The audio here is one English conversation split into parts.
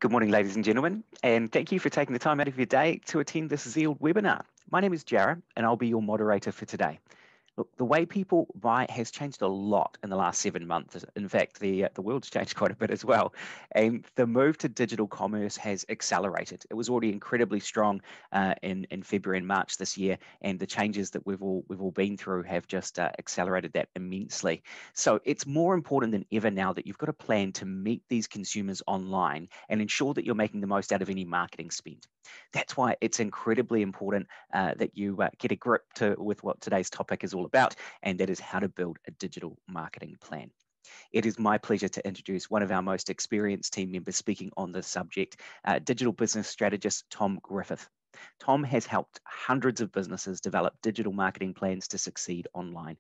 Good morning, ladies and gentlemen, and thank you for taking the time out of your day to attend this Zeald webinar. My name is Jarrah, and I'll be your moderator for today. Look, the way people buy has changed a lot in the last 7 months. In fact, the world's changed quite a bit as well. And the move to digital commerce has accelerated. It was already incredibly strong in February and March this year, and the changes that we've all been through have just accelerated that immensely. So it's more important than ever now that you've got a plan to meet these consumers online and ensure that you're making the most out of any marketing spend. That's why it's incredibly important that you get a grip with what today's topic is all about, and that is how to build a digital marketing plan. It is my pleasure to introduce one of our most experienced team members speaking on this subject, digital business strategist Tom Griffith. Tom has helped hundreds of businesses develop digital marketing plans to succeed online.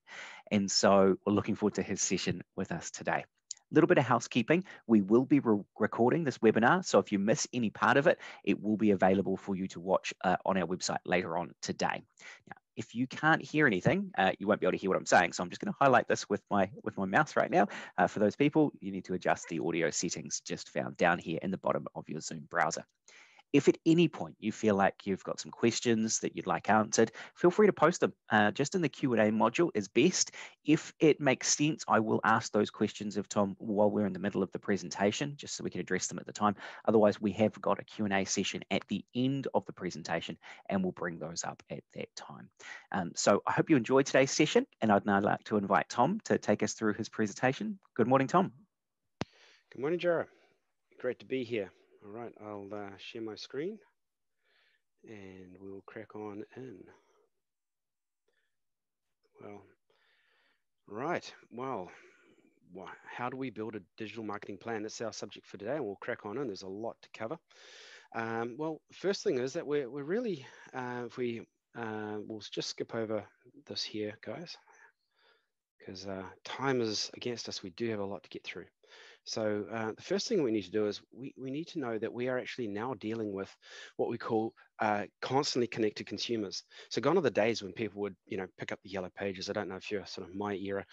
And so we're looking forward to his session with us today. Little bit of housekeeping. We will be recording this webinar, so if you miss any part of it, it will be available for you to watch on our website later on today. Now, if you can't hear anything, you won't be able to hear what I'm saying, so I'm just going to highlight this with my mouse right now. For those people, you need to adjust the audio settings just found down here in the bottom of your Zoom browser. If at any point you feel like you've got some questions that you'd like answered, feel free to post them. Just in the Q&A module is best. If it makes sense, I will ask those questions of Tom while we're in the middle of the presentation, just so we can address them at the time. Otherwise, we have got a Q&A session at the end of the presentation, and we'll bring those up at that time. So I hope you enjoyed today's session, and I'd now like to invite Tom to take us through his presentation. Good morning, Tom. Good morning, Jarrah. Great to be here. All right, I'll share my screen and we'll crack on in. Well, how do we build a digital marketing plan? That's our subject for today, and we'll crack on in. There's a lot to cover. Well, first thing is that we're really, we'll just skip over this here, guys, because time is against us. We do have a lot to get through. So the first thing we need to do is we need to know that we are actually now dealing with what we call constantly connected consumers. So gone are the days when people would, pick up the yellow pages. I don't know if you're sort of my era,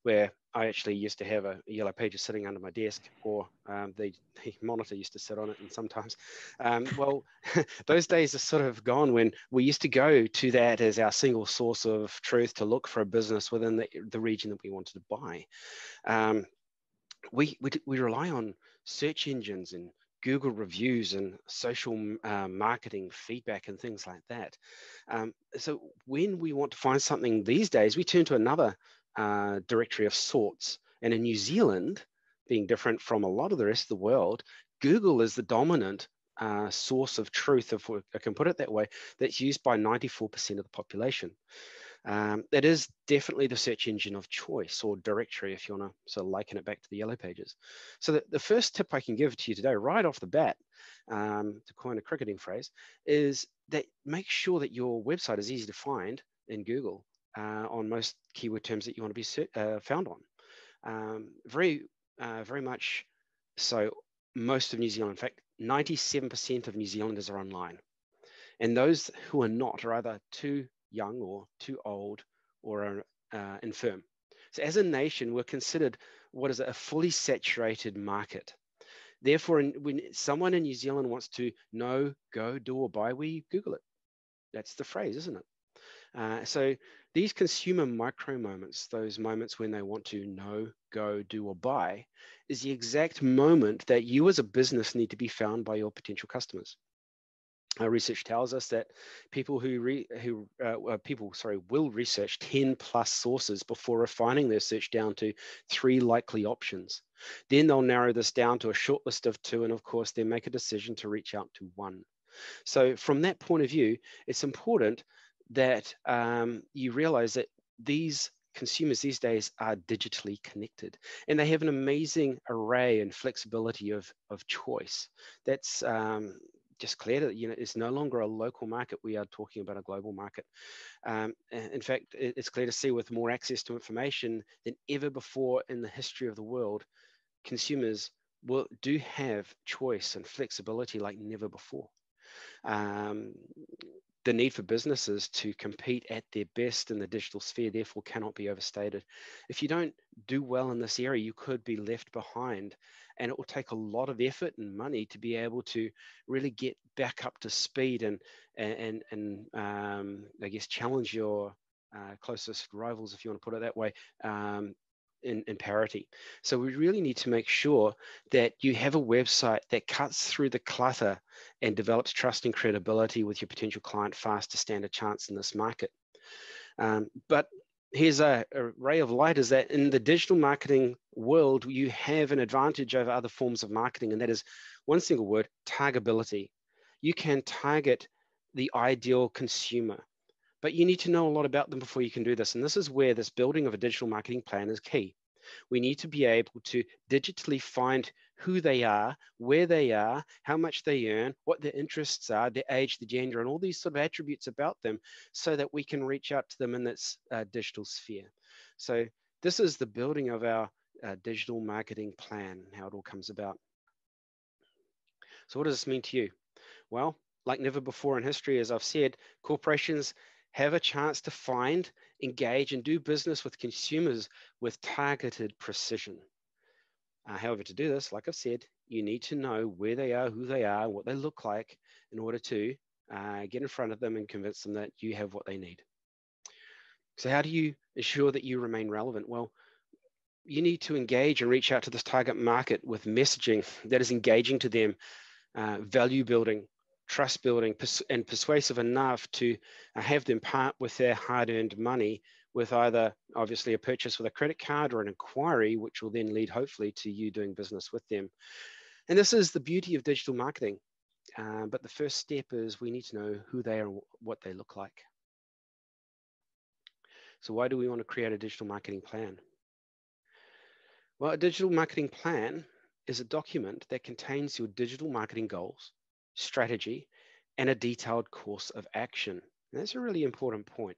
where I actually used to have a yellow pages sitting under my desk, or the monitor used to sit on it, and sometimes, well, those days are sort of gone, when we used to go to that as our single source of truth to look for a business within the region that we wanted to buy. We rely on search engines and Google reviews and social marketing feedback and things like that. So when we want to find something these days, we turn to another directory of sorts. And in New Zealand, being different from a lot of the rest of the world, Google is the dominant source of truth, if I can put it that way, that's used by 94% of the population. It is definitely the search engine of choice, or directory, if you want to sort of liken it back to the yellow pages. So the first tip I can give to you today, right off the bat, to coin a cricketing phrase, is that make sure that your website is easy to find in Google on most keyword terms that you want to be found on. Very much so. Most of New Zealand, in fact, 97% of New Zealanders are online, and those who are not are either too young or too old or infirm. So as a nation, we're considered a fully saturated market. Therefore, when someone in New Zealand wants to know, go, do, or buy, we Google it. That's the phrase, isn't it? So these consumer micro moments, those moments when they want to know, go, do, or buy, is the exact moment that you as a business need to be found by your potential customers. Research tells us that people will research 10 plus sources before refining their search down to 3 likely options. Then they'll narrow this down to a short list of 2, and of course, they make a decision to reach out to 1. So from that point of view, it's important that you realize that these consumers these days are digitally connected, and they have an amazing array and flexibility of choice. That's just clear that it's no longer a local market. We are talking about a global market. In fact, it's clear to see, with more access to information than ever before in the history of the world, consumers do have choice and flexibility like never before. The need for businesses to compete at their best in the digital sphere, therefore, cannot be overstated. If you don't do well in this area, you could be left behind, and it will take a lot of effort and money to be able to really get back up to speed and I guess challenge your closest rivals, if you want to put it that way, in parity. So we really need to make sure that you have a website that cuts through the clutter and develops trust and credibility with your potential client fast to stand a chance in this market. But here's a ray of light, is that in the digital marketing world, you have an advantage over other forms of marketing, and that is one single word: targetability. You can target the ideal consumer, but you need to know a lot about them before you can do this. And this is where this building of a digital marketing plan is key. We need to be able to digitally find who they are, where they are, how much they earn, what their interests are, their age, the gender, and all these sort of attributes about them, so that we can reach out to them in this digital sphere. So this is the building of our digital marketing plan, how it all comes about. So what does this mean to you? Well, like never before in history, as I've said, corporations have a chance to find, engage, and do business with consumers with targeted precision. However, to do this, like I've said, you need to know where they are, who they are, what they look like, in order to get in front of them and convince them that you have what they need. So how do you ensure that you remain relevant? Well, you need to engage and reach out to this target market with messaging that is engaging to them, value building, trust building, and persuasive enough to have them part with their hard-earned money with either obviously a purchase with a credit card or an inquiry, which will then lead hopefully to you doing business with them. And this is the beauty of digital marketing. But the first step is we need to know who they are and what they look like. So why do we want to create a digital marketing plan? Well, a digital marketing plan is a document that contains your digital marketing goals, strategy, and a detailed course of action. And that's a really important point.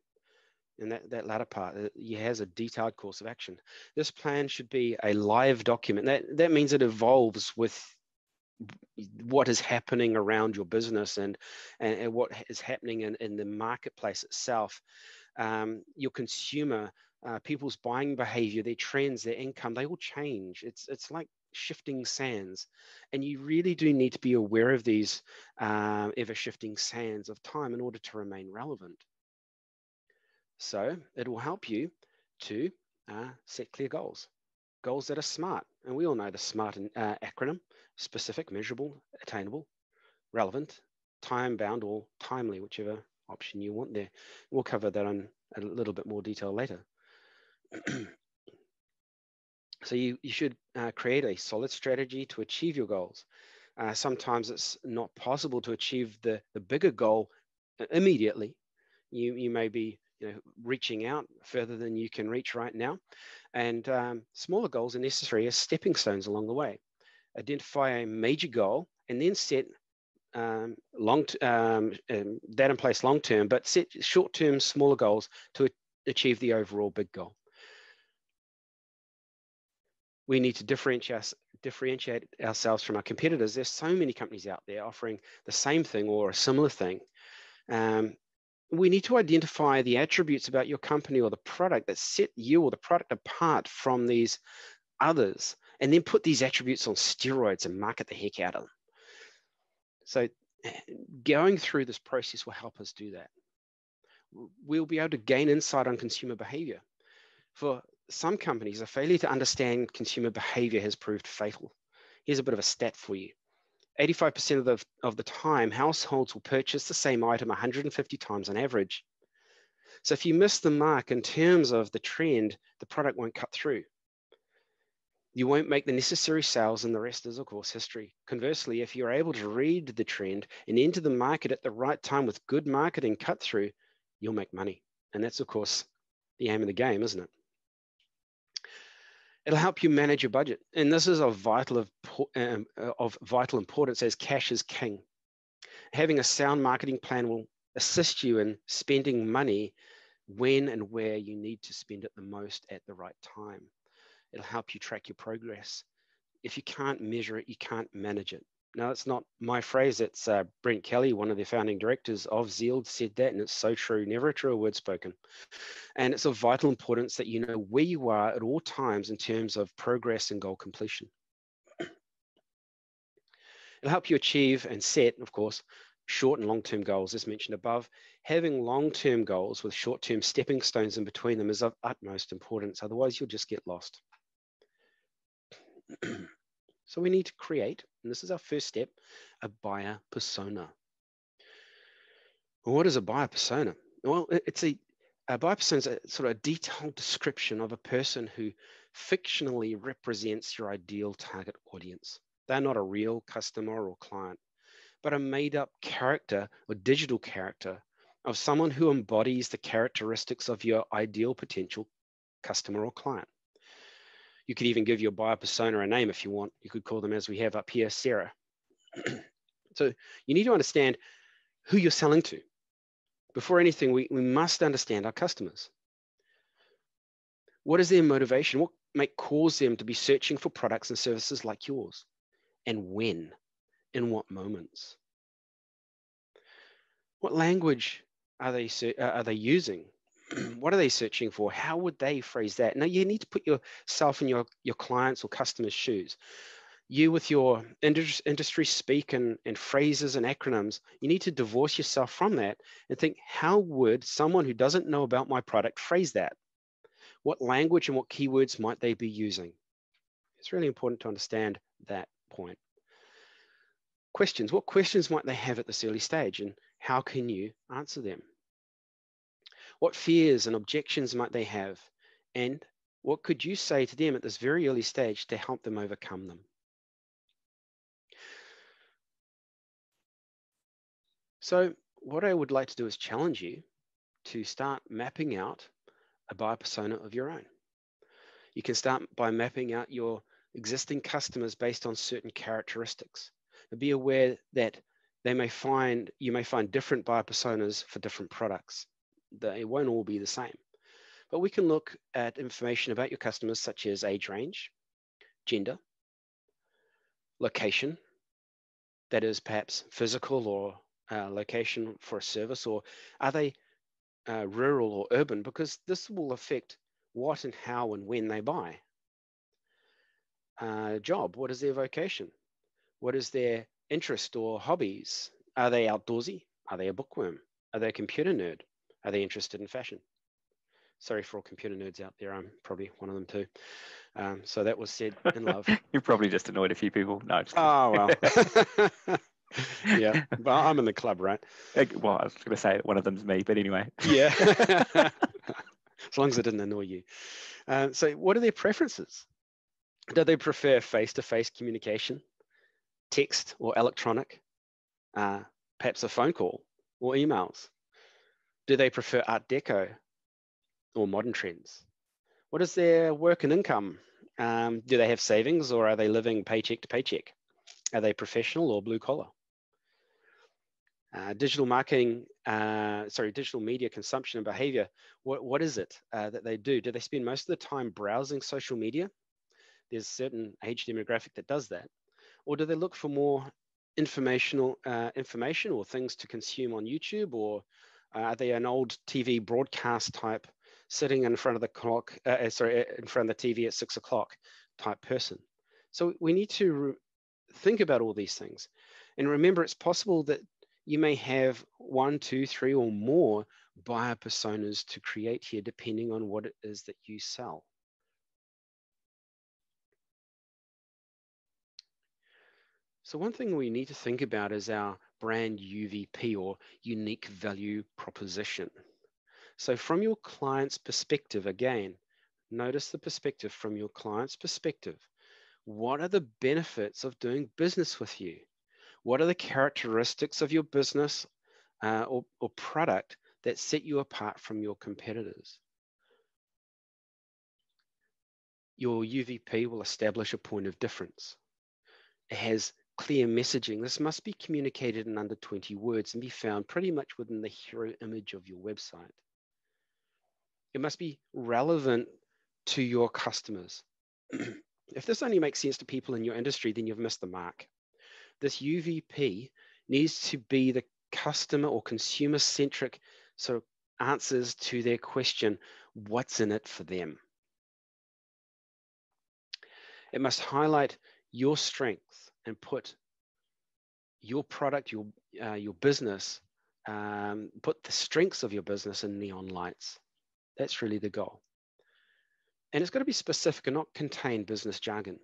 In that latter part, it has a detailed course of action. This plan should be a live document. That means it evolves with what is happening around your business and what is happening in the marketplace itself. Your consumer, people's buying behavior, their trends, their income, they will change. It's like shifting sands, and you really do need to be aware of these ever shifting sands of time in order to remain relevant. So it will help you to set clear goals that are SMART. And we all know the SMART acronym: specific, measurable, attainable, relevant, time-bound, or timely, whichever option you want there. We'll cover that in a little bit more detail later. So you should create a solid strategy to achieve your goals. Sometimes it's not possible to achieve the bigger goal immediately. You may be reaching out further than you can reach right now, and smaller goals are necessary as stepping stones along the way. Identify a major goal and then set that in place long term, but set short-term smaller goals to achieve the overall big goal. We need to differentiate ourselves from our competitors. There's so many companies out there offering the same thing or a similar thing. We need to identify the attributes about your company or the product that set you or the product apart from these others, and then put these attributes on steroids and market the heck out of them. So going through this process will help us do that. We'll be able to gain insight on consumer behavior. For some companies, a failure to understand consumer behavior has proved fatal. Here's a bit of a stat for you. 85% of the time, households will purchase the same item 150 times on average. So if you miss the mark in terms of the trend, the product won't cut through. You won't make the necessary sales, and the rest is, of course, history. Conversely, if you're able to read the trend and enter the market at the right time with good marketing cut through, you'll make money. And that's, of course, the aim of the game, isn't it? It'll help you manage your budget. And this is of vital importance, as cash is king. Having a sound marketing plan will assist you in spending money when and where you need to spend it the most at the right time. It'll help you track your progress. If you can't measure it, you can't manage it. Now, it's not my phrase. It's Brent Kelly, one of the founding directors of Zeald, said that, and it's so true. Never a truer word spoken. And it's of vital importance that you know where you are at all times in terms of progress and goal completion. It'll help you achieve and set, of course, short and long-term goals, as mentioned above. Having long-term goals with short-term stepping stones in between them is of utmost importance. Otherwise, you'll just get lost. So we need to create, and this is our first step, a buyer persona. Well, what is a buyer persona? Well, it's a buyer persona is a sort of a detailed description of a person who fictionally represents your ideal target audience. They're not a real customer or client, but a made-up character or digital character of someone who embodies the characteristics of your ideal potential customer or client. You could even give your buyer persona a name if you want. You could call them, as we have up here, Sarah. So you need to understand who you're selling to. Before anything, we must understand our customers. What is their motivation? What might cause them to be searching for products and services like yours? And when? In what moments? What language are they using? What are they searching for? How would they phrase that? Now, you need to put yourself in your clients' or customers' shoes. You, with your industry speak and phrases and acronyms, you need to divorce yourself from that and think, how would someone who doesn't know about my product phrase that? What language and what keywords might they be using? It's really important to understand that point. Questions. What questions might they have at this early stage, and how can you answer them? What fears and objections might they have, and what could you say to them at this very early stage to help them overcome them? So what I would like to do is challenge you to start mapping out a buyer persona of your own. You can start by mapping out your existing customers based on certain characteristics. And be aware that you may find different buyer personas for different products. They won't all be the same. But we can look at information about your customers, such as age range, gender, location, that is perhaps physical or location for a service, or are they rural or urban, because this will affect what and how and when they buy. Job, what is their vocation? What is their interest or hobbies? Are they outdoorsy? Are they a bookworm? Are they a computer nerd? Are they interested in fashion? Sorry for all computer nerds out there. I'm probably one of them too. So that was said in love. You probably just annoyed a few people. No, just oh, well. Yeah, well, I'm in the club, right? Well, I was going to say one of them's me, but anyway. Yeah. As long as it didn't annoy you. So what are their preferences? Do they prefer face-to-face communication, text or electronic, perhaps a phone call or emails? Do they prefer Art Deco or modern trends? What is their work and income? Do they have savings, or are they living paycheck to paycheck? Are they professional or blue collar? Digital media consumption and behavior. What is it that they do? Do they spend most of the time browsing social media? There's a certain age demographic that does that. Or do they look for more information or things to consume on YouTube? Or are they an old TV broadcast type, sitting in front of the clock, in front of the TV at 6 o'clock type person? So we need to think about all these things. And remember, it's possible that you may have 1, 2, 3, or more buyer personas to create here, depending on what it is that you sell. So one thing we need to think about is our brand UVP, or unique value proposition. So from your client's perspective, again, notice the perspective from your client's perspective. What are the benefits of doing business with you? What are the characteristics of your business or product that set you apart from your competitors? Your UVP will establish a point of difference. It has clear messaging. This must be communicated in under 20 words and be found pretty much within the hero image of your website. It must be relevant to your customers. If this only makes sense to people in your industry, then you've missed the mark. this UVP needs to be the customer or consumer-centric sort of answers to their question, what's in it for them? It must highlight your strength and put your product, your business, put the strengths of your business in neon lights. That's really the goal. And it's got to be specific and not contain business jargon.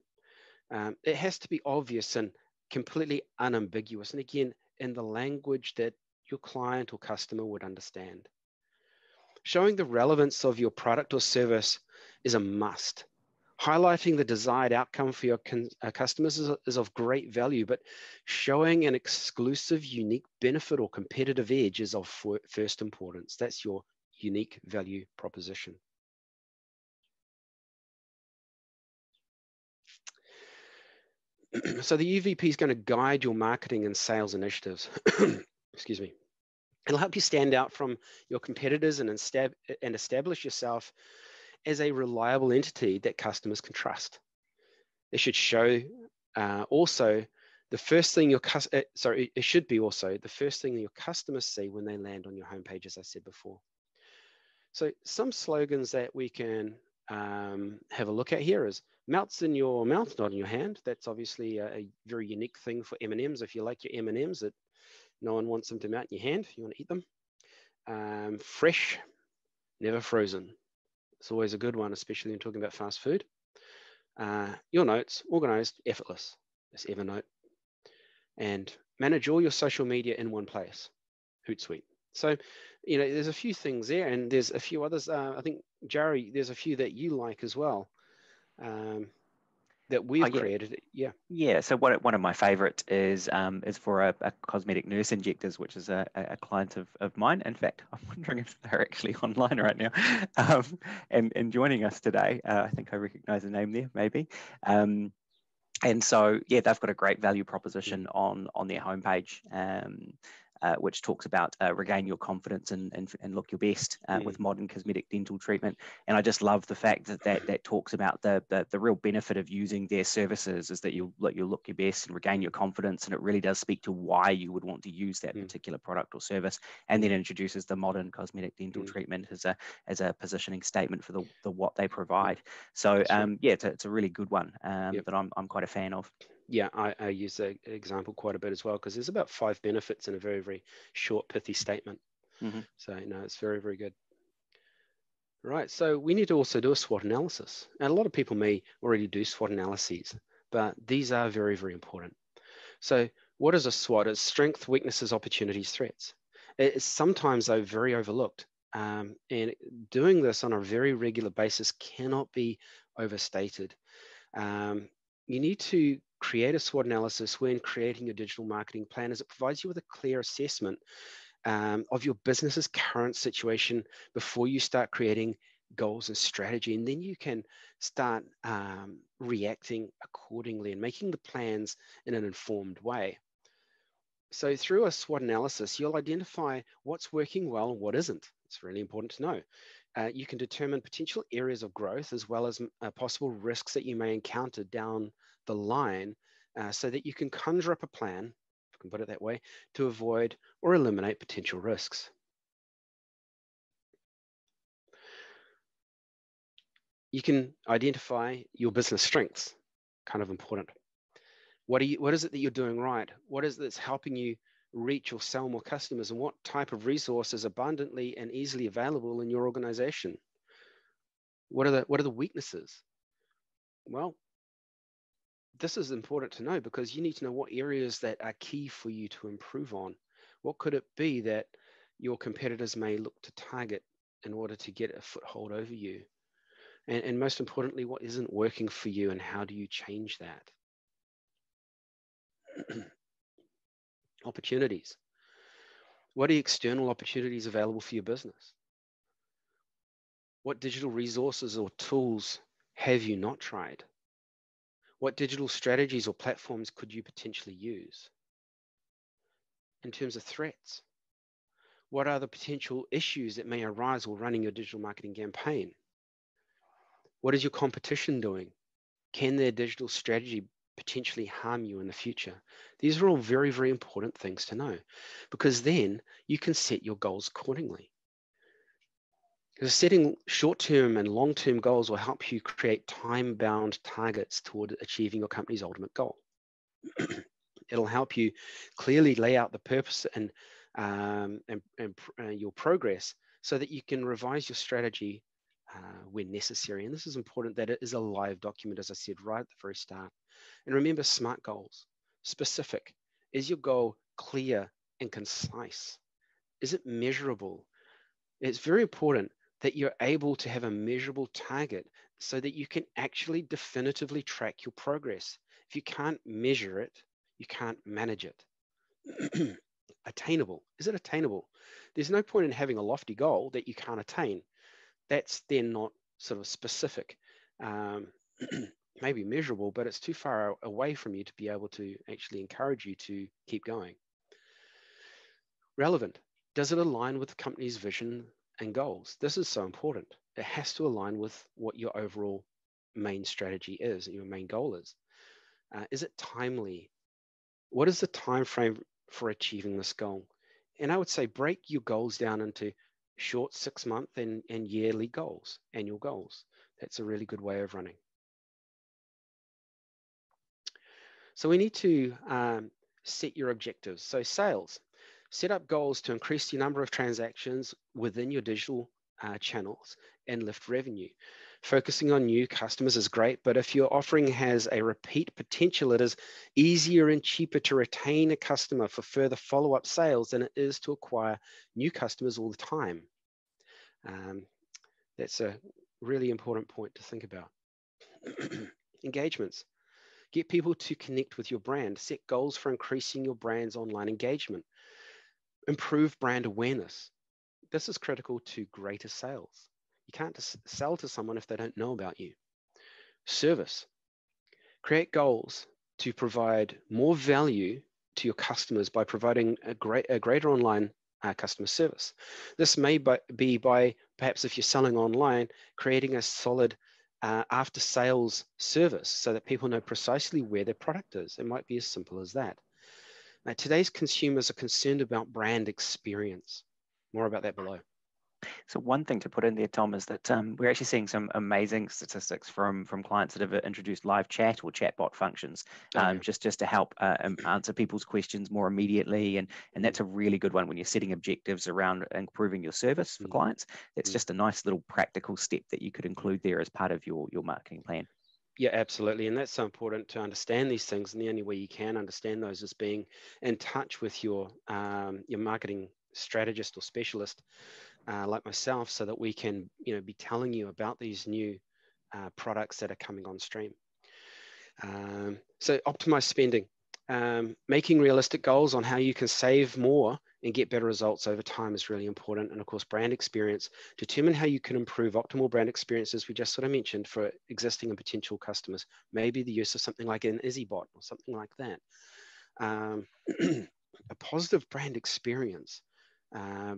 It has to be obvious and completely unambiguous. And again, in the language that your client or customer would understand. Showing the relevance of your product or service is a must. Highlighting the desired outcome for your customers is of great value, but showing an exclusive, unique benefit or competitive edge is of first importance. That's your unique value proposition. So the UVP is going to guide your marketing and sales initiatives. Excuse me. It'll help you stand out from your competitors and establish yourself as a reliable entity that customers can trust. It should show also the first thing it should be also the first thing your customers see when they land on your homepage, as I said before. So some slogans that we can have a look at here is melts in your mouth, not in your hand. That's obviously a very unique thing for M&Ms. If you like your M&Ms, no one wants them to melt in your hand. You want to eat them. Fresh, never frozen. It's always a good one, especially when talking about fast food. Your notes, organized, effortless. That's Evernote. And manage all your social media in one place. Hootsuite. So, there's a few things there, and there's a few others. I think, Jerry, there's a few that you like as well that we've created. Yeah. Yeah. So one of my favorite is for a cosmetic nurse injectors, which is a client of mine. In fact, I'm wondering if they're actually online right now and joining us today. I think I recognize the name there, maybe. And so, yeah, they've got a great value proposition on their homepage, which talks about regain your confidence and look your best with modern cosmetic dental treatment. And I just love the fact that talks about the real benefit of using their services is that you'll look your best and regain your confidence. And it really does speak to why you would want to use that particular product or service. And then introduces the modern cosmetic dental treatment as a positioning statement for the what they provide. So yeah, it's a really good one that I'm quite a fan of. Yeah, I use that example quite a bit as well, because there's about 5 benefits in a very, very short, pithy statement. So, it's very, very good. Right, so we need to also do a SWOT analysis. And a lot of people may already do SWOT analyses, but these are very, very important. So what is a SWOT? It's strengths, weaknesses, opportunities, threats. It's sometimes, though, very overlooked. And doing this on a very regular basis cannot be overstated. You need to create a SWOT analysis when creating your digital marketing plan, as it provides you with a clear assessment of your business's current situation before you start creating goals and strategy. And then you can start reacting accordingly and making the plans in an informed way. So through a SWOT analysis, you'll identify what's working well and what isn't. It's really important to know. You can determine potential areas of growth as well as possible risks that you may encounter down the line so that you can conjure up a plan, if I can put it that way, to avoid or eliminate potential risks. You can identify your business strengths, kind of important. What is it that you're doing right? What is it that's helping you reach or sell more customers, and what type of resource is abundantly and easily available in your organization? What are the weaknesses? Well, this is important to know because you need to know what areas that are key for you to improve on. What could it be that your competitors may look to target in order to get a foothold over you? And most importantly, what isn't working for you and how do you change that? Opportunities. What are the external opportunities available for your business? What digital resources or tools have you not tried? What digital strategies or platforms could you potentially use? In terms of threats, what are the potential issues that may arise while running your digital marketing campaign? What is your competition doing? Can their digital strategy potentially harm you in the future? These are all very, very important things to know, because then you can set your goals accordingly. Because setting short-term and long-term goals will help you create time-bound targets toward achieving your company's ultimate goal. It'll help you clearly lay out the purpose and your progress so that you can revise your strategy when necessary. And this is important that it is a live document, as I said right at the very start. And remember, SMART goals. Specific. Is your goal clear and concise? Is it measurable? It's very important that you're able to have a measurable target so that you can actually definitively track your progress. If you can't measure it, you can't manage it. Attainable. Is it attainable? There's no point in having a lofty goal that you can't attain. That's then not sort of specific. Maybe measurable, but it's too far away from you to be able to actually encourage you to keep going. Relevant. Does it align with the company's vision and goals? This is so important. It has to align with what your overall main strategy is and your main goal is. Is it timely? What is the time frame for achieving this goal? And I would say break your goals down into short 6-month and yearly goals, annual goals. That's a really good way of running. So we need to set your objectives. So sales, set up goals to increase the number of transactions within your digital channels and lift revenue. Focusing on new customers is great, but if your offering has a repeat potential, it is easier and cheaper to retain a customer for further follow-up sales than it is to acquire new customers all the time. That's a really important point to think about. Engagements. Get people to connect with your brand. Set goals for increasing your brand's online engagement. Improve brand awareness. This is critical to greater sales. You can't just sell to someone if they don't know about you. Service. Create goals to provide more value to your customers by providing a greater online customer service. This may be by, perhaps if you're selling online, creating a solid after sales service so that people know precisely where their product is. It might be as simple as that. Now, today's consumers are concerned about brand experience. More about that below. So one thing to put in there, Tom, is that we're actually seeing some amazing statistics from clients that have introduced live chat or chatbot functions, just to help answer people's questions more immediately. And that's a really good one when you're setting objectives around improving your service for clients. It's just a nice little practical step that you could include there as part of your marketing plan. Yeah, absolutely. And that's so important to understand these things. And the only way you can understand those is being in touch with your marketing strategist or specialist like myself, so that we can be telling you about these new products that are coming on stream. So optimize spending, making realistic goals on how you can save more and get better results over time is really important. And of course, brand experience, determine how you can improve optimal brand experiences we just sort of mentioned for existing and potential customers. Maybe the use of something like an EasyBot or something like that. A positive brand experience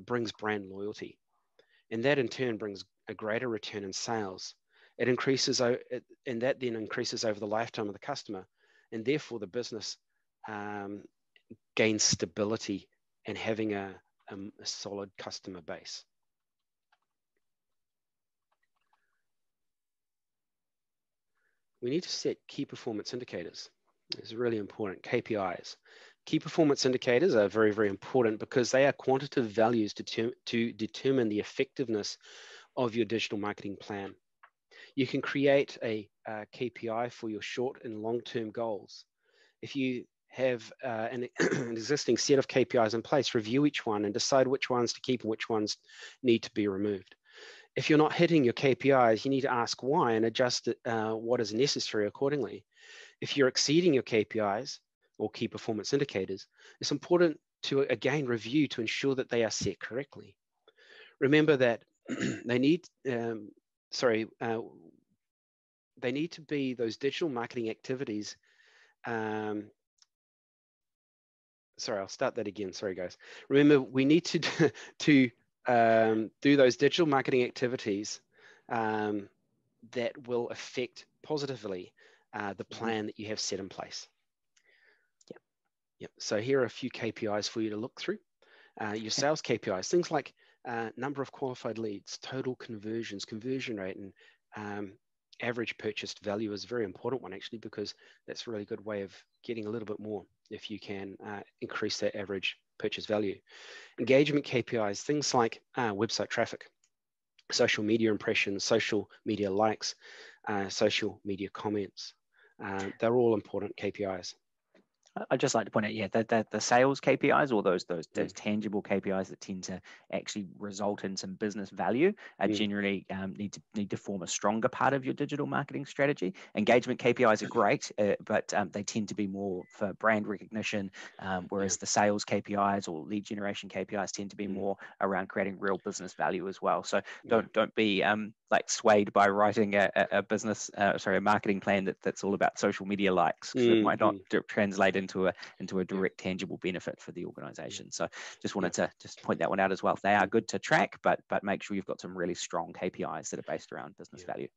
brings brand loyalty, and that in turn brings a greater return in sales. It increases, and that then increases over the lifetime of the customer, and therefore the business gains stability and having a solid customer base. We need to set key performance indicators. It's really important. KPIs. Key performance indicators are very, very important because they are quantitative values to determine the effectiveness of your digital marketing plan. You can create a KPI for your short and long-term goals. If you have an existing set of KPIs in place, review each one and decide which ones to keep and which ones need to be removed. If you're not hitting your KPIs, you need to ask why and adjust what is necessary accordingly. If you're exceeding your KPIs or key performance indicators, it's important to again review to ensure that they are set correctly. Remember that they need to be those digital marketing activities. Sorry, I'll start that again. Sorry, guys. Remember, we need to do those digital marketing activities that will affect positively the plan that you have set in place. Yep. Yep. So here are a few KPIs for you to look through. Your sales KPIs, things like number of qualified leads, total conversions, conversion rate, and average purchased value is a very important one, actually, because that's a really good way of getting a little bit more if you can increase that average purchase value. Engagement KPIs, things like website traffic, social media impressions, social media likes, social media comments. They're all important KPIs. I'd just like to point out, yeah, that the sales KPIs, or those tangible KPIs that tend to actually result in some business value, generally need to form a stronger part of your digital marketing strategy. Engagement KPIs are great, but they tend to be more for brand recognition, whereas the sales KPIs or lead generation KPIs tend to be more around creating real business value as well. So don't be like swayed by writing a marketing plan that's all about social media likes, because it might not translate into a direct tangible benefit for the organization. So just wanted to just point that one out as well. They are good to track, but make sure you've got some really strong KPIs that are based around business value.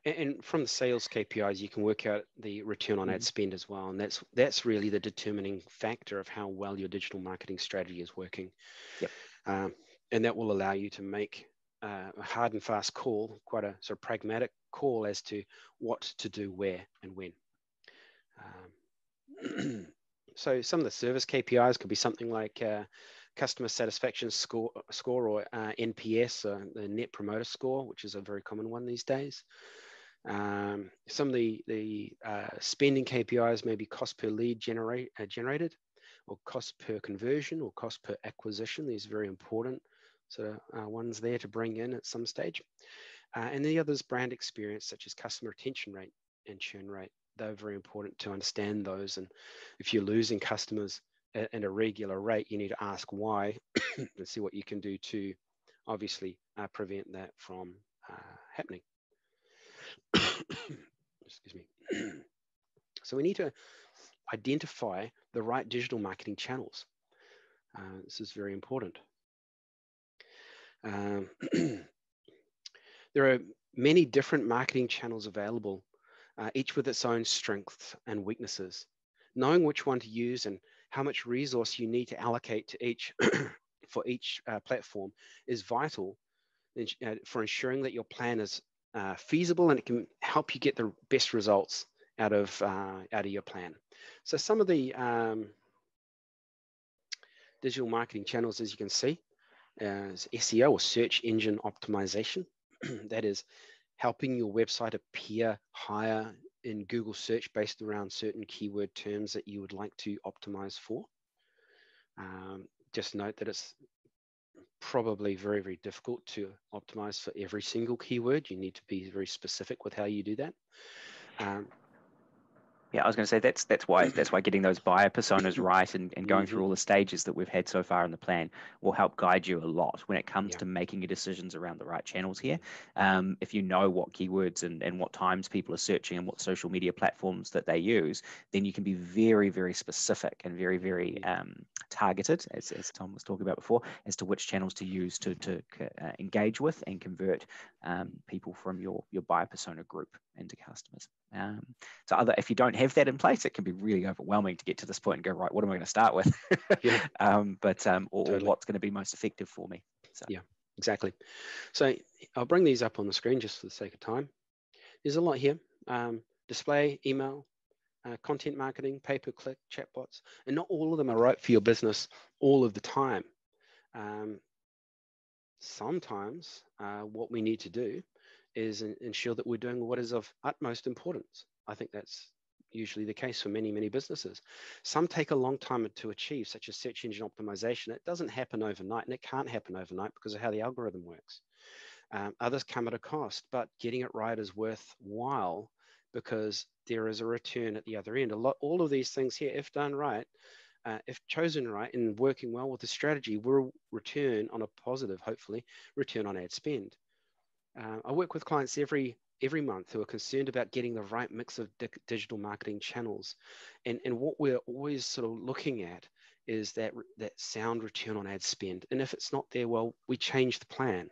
And from the sales KPIs, you can work out the return on ad spend as well. And that's really the determining factor of how well your digital marketing strategy is working. Yep. And that will allow you to make a hard and fast call, quite a sort of pragmatic call as to what to do where and when. So some of the service KPIs could be something like customer satisfaction score or NPS, the Net Promoter Score, which is a very common one these days. Some of the spending KPIs may be cost per lead generated, or cost per conversion, or cost per acquisition. These are very important ones there to bring in at some stage. And the others, brand experience, such as customer retention rate and churn rate. They're very important to understand those. And if you're losing customers at a regular rate, you need to ask why and see what you can do to obviously prevent that from happening. Excuse me. So we need to identify the right digital marketing channels. This is very important. There are many different marketing channels available, each with its own strengths and weaknesses. Knowing which one to use and how much resource you need to allocate to each for each platform is vital for ensuring that your plan is feasible and it can help you get the best results out of your plan. So some of the digital marketing channels, as you can see, is SEO, or search engine optimization. That is helping your website appear higher in Google search based around certain keyword terms that you would like to optimize for. Just note that it's probably very, very difficult to optimize for every single keyword. You need to be very specific with how you do that. Yeah, I was going to say that's why getting those buyer personas right and going through all the stages that we've had so far in the plan will help guide you a lot when it comes to making your decisions around the right channels here. If you know what keywords and what times people are searching and what social media platforms that they use, then you can be very, very specific and very, very targeted, as Tom was talking about before, as to which channels to use to engage with and convert people from your buyer persona group into customers. If you don't have that in place, it can be really overwhelming to get to this point and go, right, what am I going to start with? Or what's going to be most effective for me? So. Yeah, exactly. So I'll bring these up on the screen just for the sake of time. There's a lot here. Display, email, content marketing, pay-per-click, chatbots, and not all of them are right for your business all of the time. Sometimes what we need to do is ensure that we're doing what is of utmost importance. I think that's usually the case for many, many businesses. Some take a long time to achieve, such as search engine optimization. It doesn't happen overnight, and it can't happen overnight because of how the algorithm works. Others come at a cost, but getting it right is worthwhile because there is a return at the other end. All of these things here, if done right, if chosen right and working well with the strategy, will return on a positive, hopefully, return on ad spend. I work with clients every month who are concerned about getting the right mix of digital marketing channels. And what we're always sort of looking at is that sound return on ad spend. And if it's not there, well, we change the plan.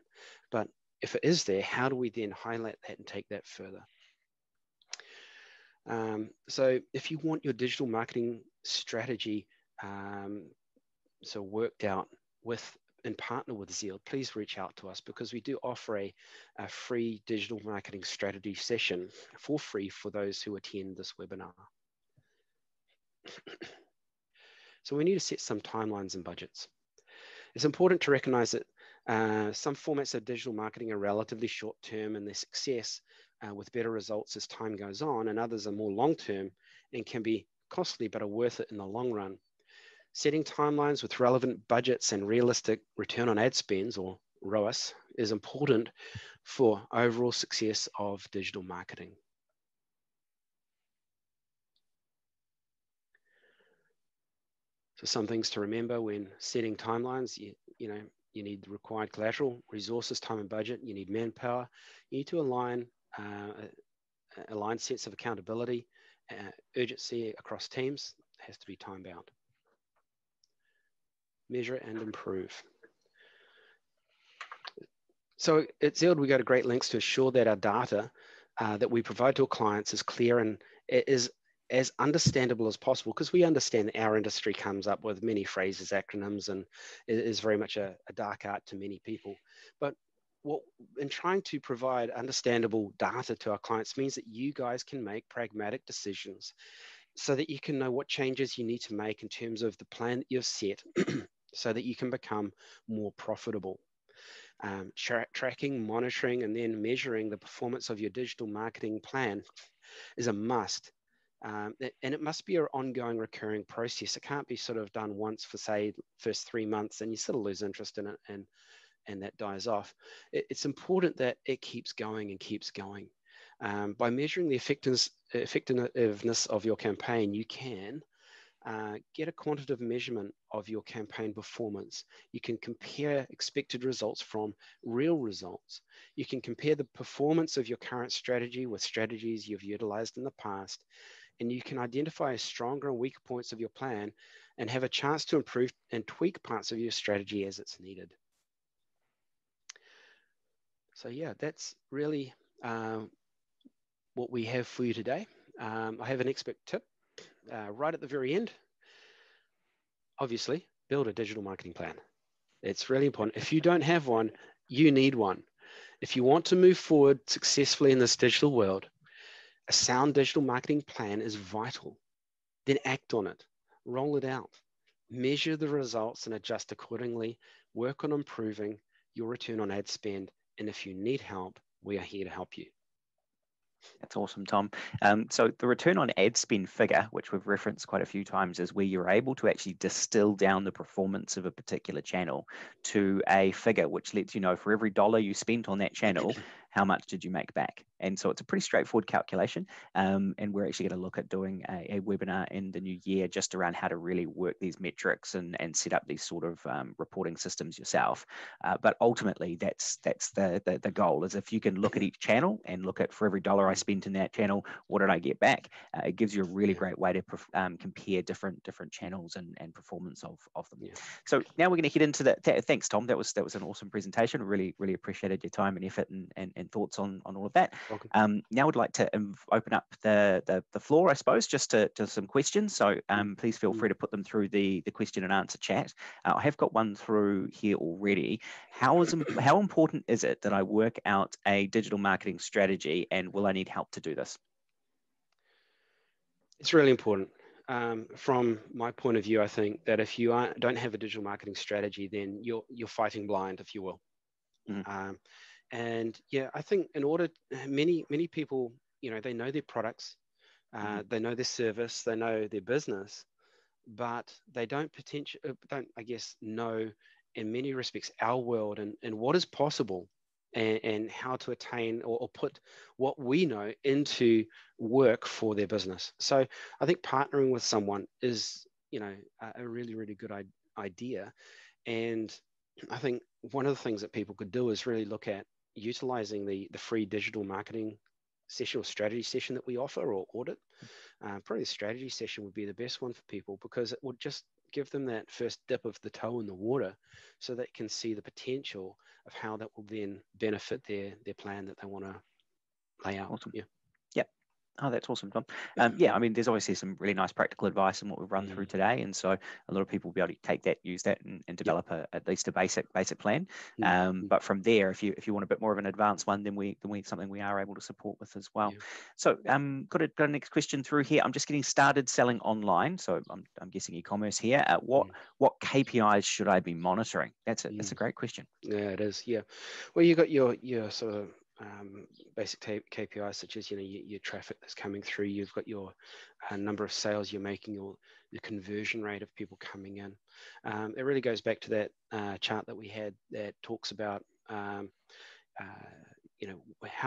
But if it is there, how do we then highlight that and take that further? So if you want your digital marketing strategy so worked out with and partner with Zeald, please reach out to us, because we do offer a free digital marketing strategy session for free for those who attend this webinar. So we need to set some timelines and budgets. It's important to recognize that some formats of digital marketing are relatively short term in their success with better results as time goes on, and others are more long term and can be costly but are worth it in the long run. Setting timelines with relevant budgets and realistic return on ad spends, or ROAS, is important for overall success of digital marketing. So some things to remember when setting timelines: you need the required collateral, resources, time and budget. You need manpower. You need to align sets of accountability, urgency across teams. It has to be time bound. Measure and improve. So at Zeald, we go to great lengths to ensure that our data that we provide to our clients is clear and is as understandable as possible, because we understand that our industry comes up with many phrases, acronyms, and it is very much a dark art to many people. But in trying to provide understandable data to our clients means that you guys can make pragmatic decisions so that you can know what changes you need to make in terms of the plan that you've set so that you can become more profitable. Tracking, monitoring, and then measuring the performance of your digital marketing plan is a must. And it must be an ongoing, recurring process. It can't be sort of done once for, say, first 3 months and you sort of lose interest in it and that dies off. It's important that it keeps going and keeps going. By measuring the effectiveness of your campaign, you can get a quantitative measurement of your campaign performance. You can compare expected results from real results. You can compare the performance of your current strategy with strategies you've utilized in the past. And you can identify stronger and weaker points of your plan and have a chance to improve and tweak parts of your strategy as it's needed. So yeah, that's really what we have for you today. I have an expert tip right at the very end. Obviously, build a digital marketing plan. It's really important. If you don't have one, you need one. If you want to move forward successfully in this digital world, a sound digital marketing plan is vital. Then act on it, roll it out, measure the results and adjust accordingly, work on improving your return on ad spend. And if you need help, we are here to help you. That's awesome, Tom. So the return on ad spend figure, which we've referenced quite a few times, is where you're able to actually distill down the performance of a particular channel to a figure which lets you know for every dollar you spent on that channel, how much did you make back? And so it's a pretty straightforward calculation. And we're actually going to look at doing a webinar in the new year just around how to really work these metrics and set up these sort of reporting systems yourself. But ultimately, that's the goal, is if you can look at each channel and look at for every dollar I spent in that channel, what did I get back? It gives you a really great way to compare different channels and performance of them. So now we're going to head into that. Thanks, Tom. That was an awesome presentation. Really appreciated your time and effort and thoughts on all of that. Now I'd like to open up the floor, I suppose, just to some questions. So please feel free to put them through the question and answer chat. I have got one through here already. How important is it that I work out a digital marketing strategy, and will I need help to do this? It's really important. From my point of view, I think that if you don't have a digital marketing strategy, then you're fighting blind, if you will. And yeah, I think in order, many people, they know their products, they know their service, they know their business, but they don't I guess, know in many respects our world and what is possible and how to attain or put what we know into work for their business. So I think partnering with someone is, a really good idea. And I think one of the things that people could do is really look at utilizing the free digital marketing session or strategy session that we offer or audit. Probably the strategy session would be the best one for people, because it would just give them that first dip of the toe in the water so they can see the potential of how that will then benefit their plan that they want to lay out. Awesome. Yeah. Yep. Oh, that's awesome, Tom. Yeah, I mean, there's obviously some really nice practical advice in what we've run through today, and so a lot of people will be able to take that, use that, and develop at least a basic plan. But from there, if you want a bit more of an advanced one, then we something we are able to support with as well. So, got a next question through here. I'm just getting started selling online, so I'm guessing e-commerce here. What KPIs should I be monitoring? That's a great question. Yeah, it is. Yeah, well, you got your sort of basic KPIs, such as your traffic that's coming through. You've got your number of sales you're making, or the conversion rate of people coming in. It really goes back to that chart that we had that talks about how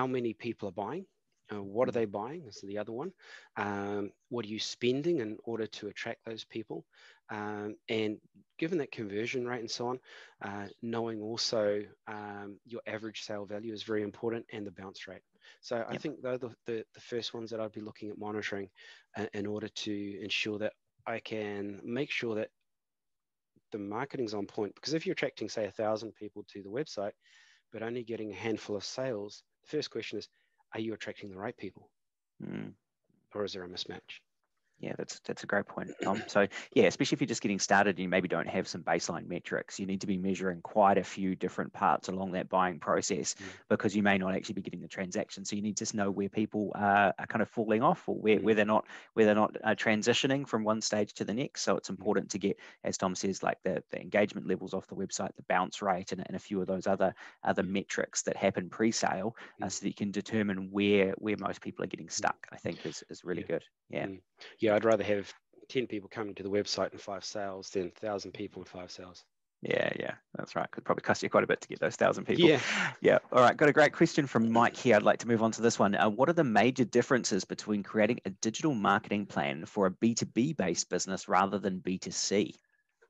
many people are buying. What are they buying is the other one. What are you spending in order to attract those people? And given that conversion rate and so on, knowing also your average sale value is very important, and the bounce rate. So I think they're the first ones that I'd be looking at monitoring in order to ensure that I can make sure that the marketing's on point. Because if you're attracting, say, 1,000 people to the website, but only getting a handful of sales, the first question is, are you attracting the right people? Or is there a mismatch? Yeah, that's a great point, Tom. So yeah, especially if you're just getting started and you maybe don't have some baseline metrics, you need to be measuring quite a few different parts along that buying process, because you may not actually be getting the transaction. So you need to know where people are kind of falling off, or where they're not transitioning from one stage to the next. So it's important to get, as Tom says, like the engagement levels off the website, the bounce rate, and a few of those other metrics that happen pre-sale, so that you can determine where most people are getting stuck. I think is really good. Yeah, I'd rather have 10 people coming to the website and 5 sales than 1,000 people and 5 sales. Yeah, that's right. Could probably cost you quite a bit to get those 1,000 people. Yeah. All right. Got a great question from Mike here. I'd like to move on to this one. What are the major differences between creating a digital marketing plan for a B2B based business rather than B2C?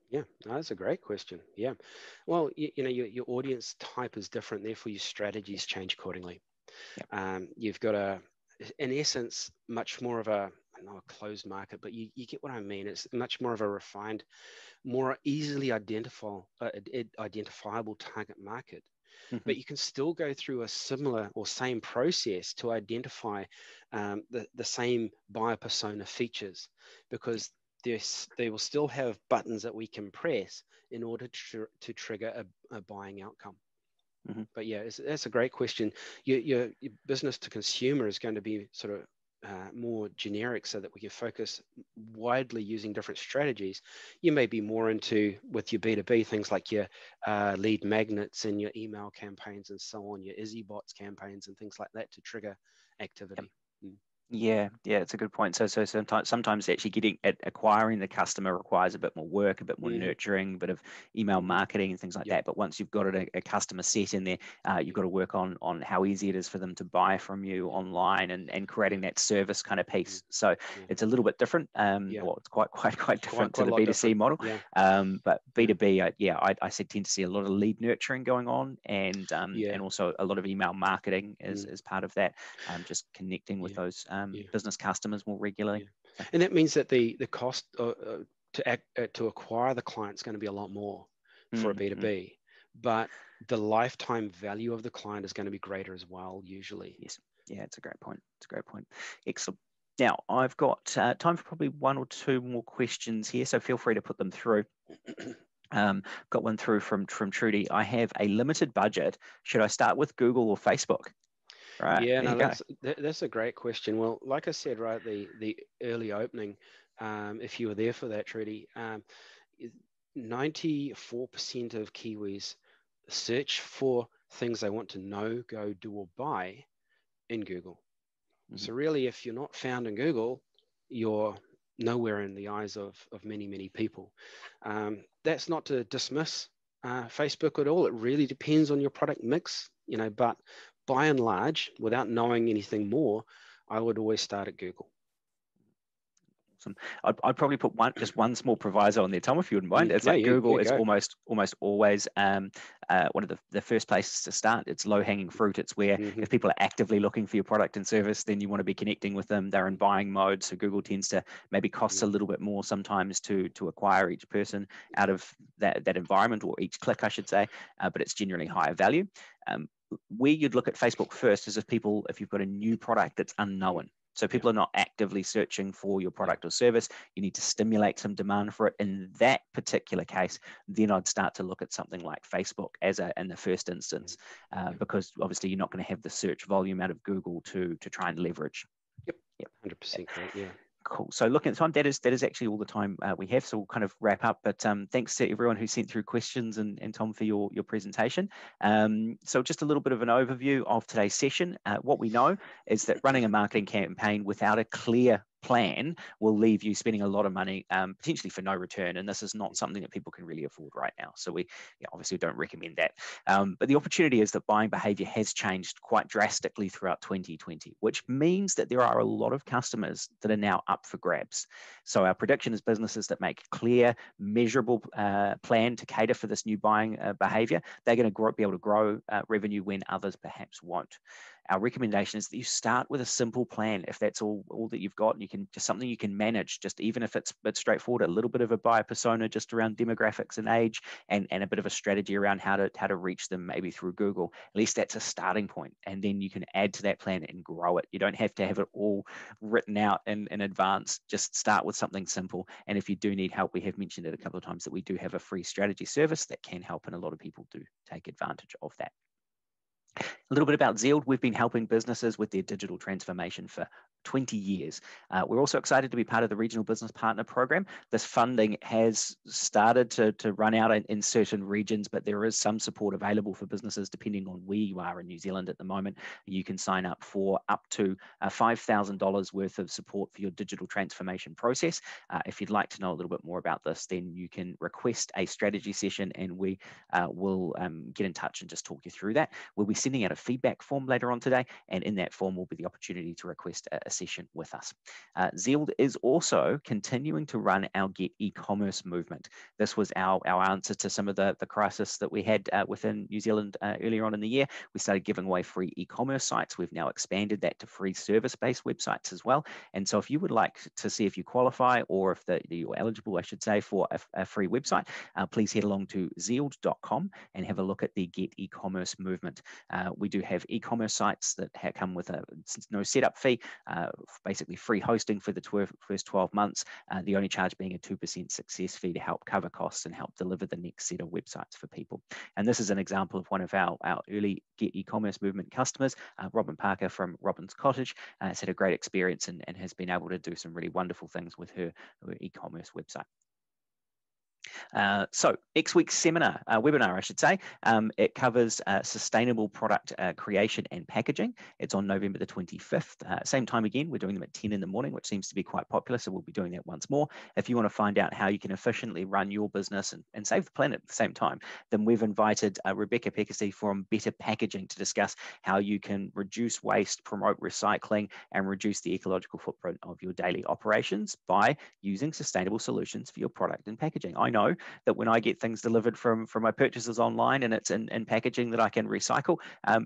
Yeah, that's a great question. Yeah. Well, your audience type is different, therefore your strategies change accordingly. You've got in essence, much more of a closed market, but you get what I mean. It's much more of a refined, more easily identifiable target market. But you can still go through a similar or same process to identify the same buyer persona features, because they will still have buttons that we can press in order to trigger a buying outcome. But yeah, that's a great question. Your business to consumer is going to be sort of more generic, so that we can focus widely using different strategies. You may be more into, with your B2B, things like your lead magnets and your email campaigns and so on, your EasyBots campaigns and things like that to trigger activity. Yeah, it's a good point. So sometimes actually acquiring the customer requires a bit more work, a bit more nurturing, a bit of email marketing and things like that. But once you've got a customer set in there, you've got to work on how easy it is for them to buy from you online, and creating that service kind of piece. So it's a little bit different. Well, it's quite different to the B2C model. But B2B, I tend to see a lot of lead nurturing going on, and also a lot of email marketing as part of that. Just connecting with those business customers more regularly. And that means that the cost to acquire the client is going to be a lot more for a B2B, but the lifetime value of the client is going to be greater as well, usually. Yes. Yeah, it's a great point. Excellent. Now, I've got time for probably 1 or 2 more questions here, so feel free to put them through. Got one through from Trudy. I have a limited budget. Should I start with Google or Facebook? Right. Yeah, no, that's a great question. Well, like I said, right, the early opening, if you were there for that, Trudy, 94% of Kiwis search for things they want to know, go, do, or buy in Google. So really, if you're not found in Google, you're nowhere in the eyes of many, many people. That's not to dismiss Facebook at all. It really depends on your product mix, but by and large, without knowing anything more, I would always start at Google. Awesome. I'd probably put just one small proviso on there, Tom, if you wouldn't mind. It's like Google is almost always one of the first places to start. It's low-hanging fruit. It's where if people are actively looking for your product and service, then you want to be connecting with them. They're in buying mode, so Google tends to maybe cost a little bit more sometimes to acquire each person out of that environment, or each click, I should say, but it's generally higher value. Where you'd look at Facebook first is if you've got a new product that's unknown. So people are not actively searching for your product or service. You need to stimulate some demand for it. In that particular case, then I'd start to look at something like Facebook as in the first instance, because obviously you're not going to have the search volume out of Google to try and leverage. Yep, 100% correct. Yeah. Cool. So looking at time, that is actually all the time we have. So we'll kind of wrap up. But thanks to everyone who sent through questions and Tom for your presentation. So just a little bit of an overview of today's session. What we know is that running a marketing campaign without a clear plan will leave you spending a lot of money potentially for no return, and this is not something that people can really afford right now. So we obviously don't recommend that. But the opportunity is that buying behavior has changed quite drastically throughout 2020, which means that there are a lot of customers that are now up for grabs. So our prediction is businesses that make clear, measurable plan to cater for this new buying behavior, they're going to be able to grow revenue when others perhaps won't. Our recommendation is that you start with a simple plan. If that's all that you've got, and you can just something you can manage, just even if it's a bit straightforward, a little bit of a buyer persona just around demographics and age, and a bit of a strategy around how to reach them, maybe through Google. At least that's a starting point, and then you can add to that plan and grow it. You don't have to have it all written out in advance. Just start with something simple. And if you do need help, we have mentioned it a couple of times that we do have a free strategy service that can help, and a lot of people do take advantage of that. A little bit about Zeald. We've been helping businesses with their digital transformation for 20 years. We're also excited to be part of the Regional Business Partner Program. This funding has started to run out in certain regions, but there is some support available for businesses depending on where you are in New Zealand at the moment. You can sign up for up to $5,000 worth of support for your digital transformation process. If you'd like to know a little bit more about this, then you can request a strategy session, and we will get in touch and just talk you through that. We'll be sending out a feedback form later on today, and in that form will be the opportunity to request a session with us. Zeald is also continuing to run our Get E-commerce movement. This was our answer to some of the crisis that we had within New Zealand earlier on in the year. We started giving away free e-commerce sites. We've now expanded that to free service-based websites as well. And so if you would like to see if you qualify, or if you're eligible, I should say, for a free website, please head along to zeald.com and have a look at the Get E-commerce movement. We do have e-commerce sites that come with no setup fee, basically free hosting for the first 12 months, the only charge being a 2% success fee to help cover costs and help deliver the next set of websites for people. And this is an example of one of our early Get E-commerce movement customers, Robin Parker from Robin's Cottage. Has had a great experience and has been able to do some really wonderful things with her e-commerce website. So next week's webinar, I should say, it covers sustainable product creation and packaging. It's on November the 25th. Same time again, we're doing them at 10 in the morning, which seems to be quite popular. So we'll be doing that once more. If you want to find out how you can efficiently run your business and save the planet at the same time, then we've invited Rebecca Pekasi from Better Packaging to discuss how you can reduce waste, promote recycling, and reduce the ecological footprint of your daily operations by using sustainable solutions for your product and packaging. I know that when I get things delivered from my purchases online and it's in packaging that I can recycle,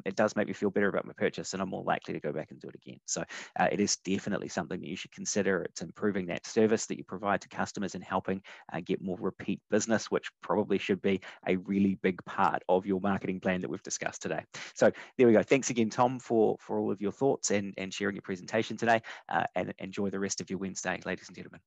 it does make me feel better about my purchase, and I'm more likely to go back and do it again. So it is definitely something that you should consider. It's improving that service that you provide to customers and helping get more repeat business, which probably should be a really big part of your marketing plan that we've discussed today. So there we go. Thanks again, Tom, for all of your thoughts and sharing your presentation today, and enjoy the rest of your Wednesday, ladies and gentlemen.